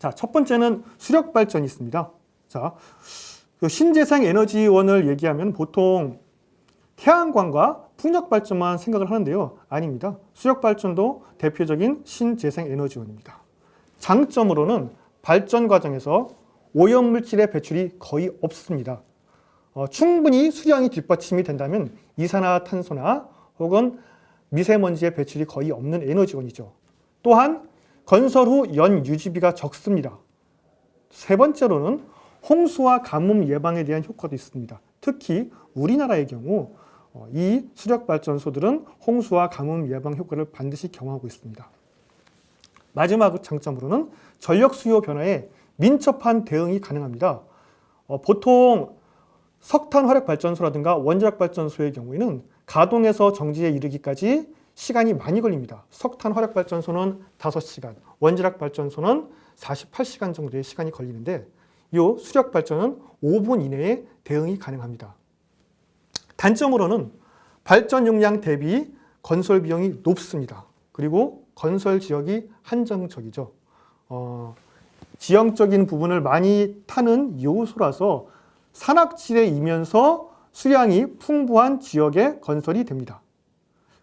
자, 첫 번째는 수력 발전이 있습니다. 자, 신재생 에너지원을 얘기하면 보통 태양광과 풍력 발전만 생각을 하는데요. 아닙니다. 수력 발전도 대표적인 신재생 에너지원입니다. 장점으로는 발전 과정에서 오염물질의 배출이 거의 없습니다. 충분히 수량이 뒷받침이 된다면 이산화탄소나 혹은 미세먼지의 배출이 거의 없는 에너지원이죠. 또한 건설 후 연 유지비가 적습니다. 세 번째로는 홍수와 가뭄 예방에 대한 효과도 있습니다. 특히 우리나라의 경우 이 수력발전소들은 홍수와 가뭄 예방 효과를 반드시 경험하고 있습니다. 마지막 장점으로는 전력 수요 변화에 민첩한 대응이 가능합니다. 보통 석탄 화력 발전소라든가 원자력 발전소의 경우에는 가동에서 정지에 이르기까지 시간이 많이 걸립니다. 석탄 화력 발전소는 5시간, 원자력 발전소는 48시간 정도의 시간이 걸리는데 이 수력 발전은 5분 이내에 대응이 가능합니다. 단점으로는 발전 용량 대비 건설 비용이 높습니다. 그리고 건설 지역이 한정적이죠. 지형적인 부분을 많이 타는 요소라서 산악지대이면서 수량이 풍부한 지역에 건설이 됩니다.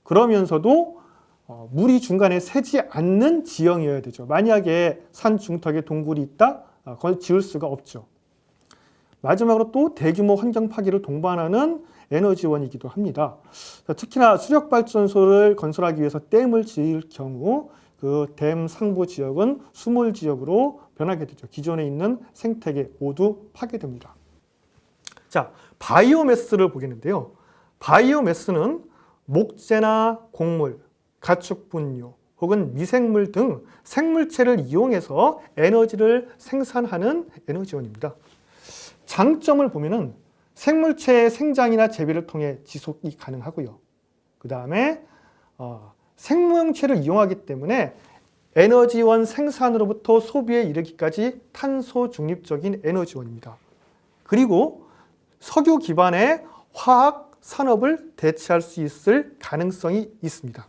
그러면서도 물이 중간에 새지 않는 지형이어야 되죠. 만약에 산 중턱에 동굴이 있다? 그걸 지을 수가 없죠. 마지막으로 또 대규모 환경 파괴를 동반하는 에너지원이기도 합니다. 특히나 수력발전소를 건설하기 위해서 댐을 지을 경우 그 댐 상부 지역은 수몰 지역으로 변하게 되죠. 기존에 있는 생태계 모두 파괴됩니다. 자, 바이오매스를 보겠는데요. 바이오매스는 목재나 곡물, 가축 분유 혹은 미생물 등 생물체를 이용해서 에너지를 생산하는 에너지원입니다. 장점을 보면은 생물체의 생장이나 재배를 통해 지속이 가능하고요. 그 다음에 생명체를 이용하기 때문에 에너지원 생산으로부터 소비에 이르기까지 탄소 중립적인 에너지원입니다. 그리고 석유 기반의 화학 산업을 대체할 수 있을 가능성이 있습니다.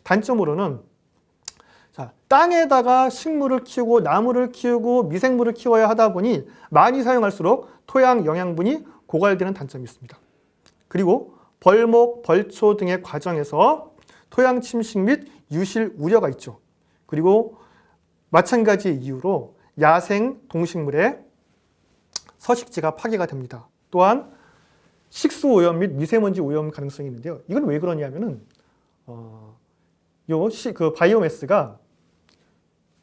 단점으로는 땅에다가 식물을 키우고 나무를 키우고 미생물을 키워야 하다 보니 많이 사용할수록 토양 영양분이 고갈되는 단점이 있습니다. 그리고 벌목, 벌초 등의 과정에서 토양 침식 및 유실 우려가 있죠. 그리고 마찬가지의 이유로 야생 동식물의 서식지가 파괴가 됩니다. 또한 식수 오염 및 미세먼지 오염 가능성이 있는데요. 이건 왜 그러냐면은 그 바이오매스가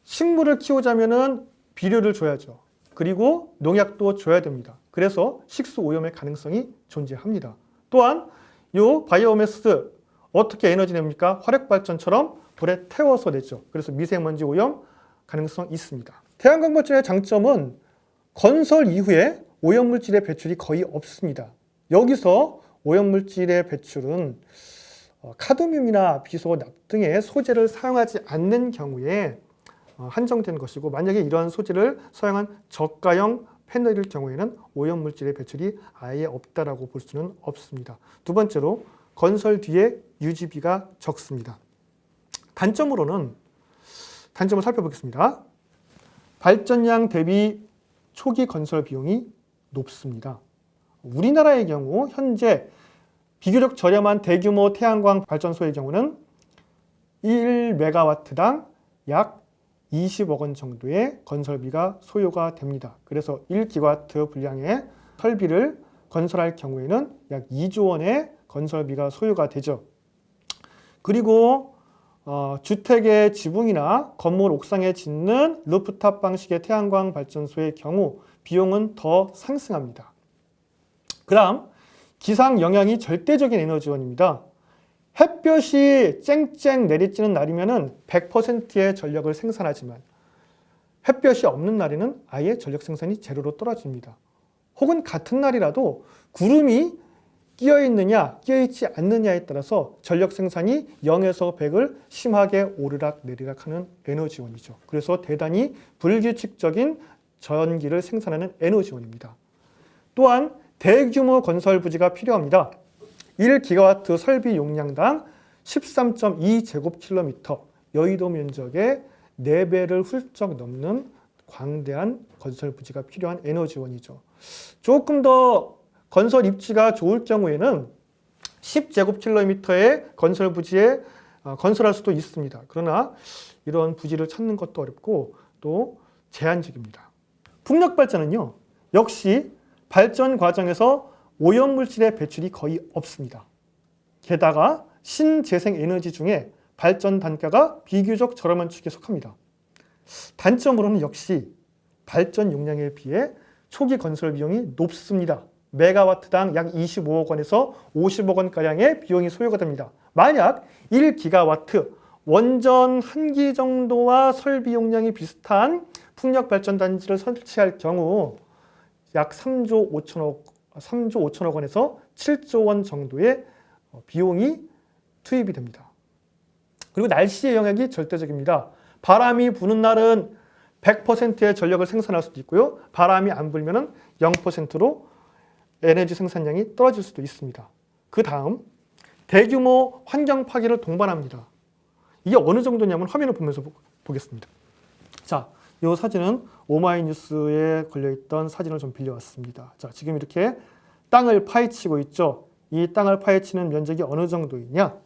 식물을 키우자면은 비료를 줘야죠. 그리고 농약도 줘야 됩니다. 그래서 식수 오염의 가능성이 존재합니다. 또한 이 바이오매스 어떻게 에너지 냅니까? 화력발전처럼 불에 태워서 내죠. 그래서 미세먼지 오염 가능성이 있습니다. 태양광 발전의 장점은 건설 이후에 오염물질의 배출이 거의 없습니다. 여기서 오염물질의 배출은 카드뮴이나 비소, 납 등의 소재를 사용하지 않는 경우에 한정된 것이고, 만약에 이러한 소재를 사용한 저가형 패널일 경우에는 오염물질의 배출이 아예 없다라고 볼 수는 없습니다. 두 번째로 건설 뒤에 유지비가 적습니다. 단점을 살펴보겠습니다. 발전량 대비 초기 건설 비용이 높습니다. 우리나라의 경우 현재 비교적 저렴한 대규모 태양광 발전소의 경우는 1메가와트당 약 20억 원 정도의 건설비가 소요가 됩니다. 그래서 1기가와트 분량의 설비를 건설할 경우에는 약 2조 원의 건설비가 소요가 되죠. 그리고 주택의 지붕이나 건물 옥상에 짓는 루프탑 방식의 태양광 발전소의 경우 비용은 더 상승합니다. 그 다음 기상 영향이 절대적인 에너지원입니다. 햇볕이 쨍쨍 내리쬐는 날이면 100%의 전력을 생산하지만 햇볕이 없는 날에는 아예 전력 생산이 제로로 떨어집니다. 혹은 같은 날이라도 구름이 끼어있느냐 끼어있지 않느냐에 따라서 전력 생산이 0에서 100을 심하게 오르락 내리락 하는 에너지원이죠. 그래서 대단히 불규칙적인 전기를 생산하는 에너지원입니다. 또한 대규모 건설 부지가 필요합니다. 1기가와트 설비 용량당 13.2제곱킬로미터, 여의도 면적의 4배를 훌쩍 넘는 광대한 건설 부지가 필요한 에너지원이죠. 조금 더 건설 입지가 좋을 경우에는 10제곱킬로미터의 건설 부지에 건설할 수도 있습니다. 그러나 이런 부지를 찾는 것도 어렵고 또 제한적입니다. 풍력 발전은요, 역시 발전 과정에서 오염물질의 배출이 거의 없습니다. 게다가 신재생 에너지 중에 발전 단가가 비교적 저렴한 축에 속합니다. 단점으로는 역시 발전 용량에 비해 초기 건설 비용이 높습니다. 메가와트당 약 25억 원에서 50억 원가량의 비용이 소요가 됩니다. 만약 1기가와트 원전 1기 정도와 설비 용량이 비슷한 풍력발전단지를 설치할 경우 약 3조 5천억 원에서 7조 원 정도의 비용이 투입이 됩니다. 그리고 날씨의 영향이 절대적입니다. 바람이 부는 날은 100%의 전력을 생산할 수도 있고요. 바람이 안 불면 0%로 에너지 생산량이 떨어질 수도 있습니다. 그 다음 대규모 환경 파괴를 동반합니다. 이게 어느 정도냐면 화면을 보면서 보겠습니다. 자, 이 사진은 오마이뉴스에 걸려있던 사진을 좀 빌려왔습니다. 자, 지금 이렇게 땅을 파헤치고 있죠. 이 땅을 파헤치는 면적이 어느 정도이냐?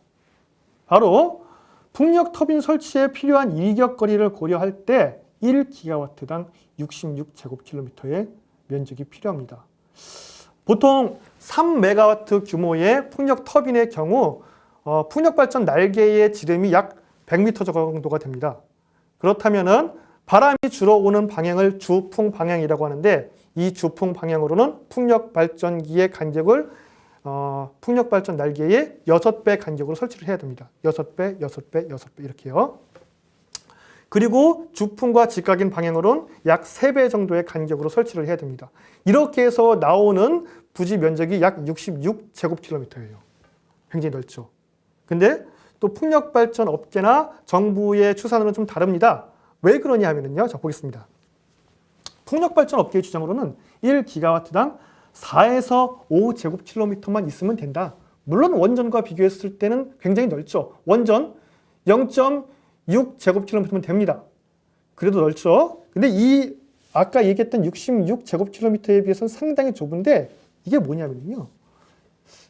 바로 풍력 터빈 설치에 필요한 일격거리를 고려할 때 1기가와트당 66제곱킬로미터의 면적이 필요합니다. 보통 3메가와트 규모의 풍력 터빈의 경우 풍력발전 날개의 지름이 약 100m 정도가 됩니다. 그렇다면 바람이 주로 오는 방향을 주풍 방향이라고 하는데 이 주풍 방향으로는 풍력발전기의 간격을 풍력발전 날개의 6배 간격으로 설치를 해야 됩니다. 6배, 6배, 6배 이렇게요. 그리고 주풍과 직각인 방향으로는 약 3배 정도의 간격으로 설치를 해야 됩니다. 이렇게 해서 나오는 부지 면적이 약 66제곱킬로미터예요. 굉장히 넓죠. 근데 또 풍력발전 업계나 정부의 추산으로는 좀 다릅니다. 왜 그러냐 하면요. 자, 보겠습니다. 풍력발전 업계의 주장으로는 1기가와트당 4에서 5제곱킬로미터만 있으면 된다. 물론 원전과 비교했을 때는 굉장히 넓죠. 원전 0.6제곱킬로미터면 됩니다. 그래도 넓죠. 근데 이 아까 얘기했던 66제곱킬로미터에 비해서는 상당히 좁은데 이게 뭐냐면요.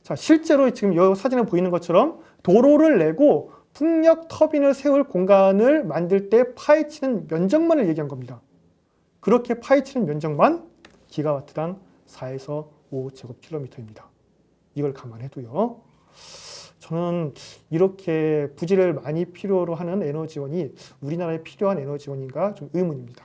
자, 실제로 지금 이 사진에 보이는 것처럼 도로를 내고 풍력 터빈을 세울 공간을 만들 때 파헤치는 면적만을 얘기한 겁니다. 그렇게 파헤치는 면적만 기가와트당 4에서 5제곱킬로미터입니다. 이걸 감안해도요. 저는 이렇게 부지를 많이 필요로 하는 에너지원이 우리나라에 필요한 에너지원인가 좀 의문입니다.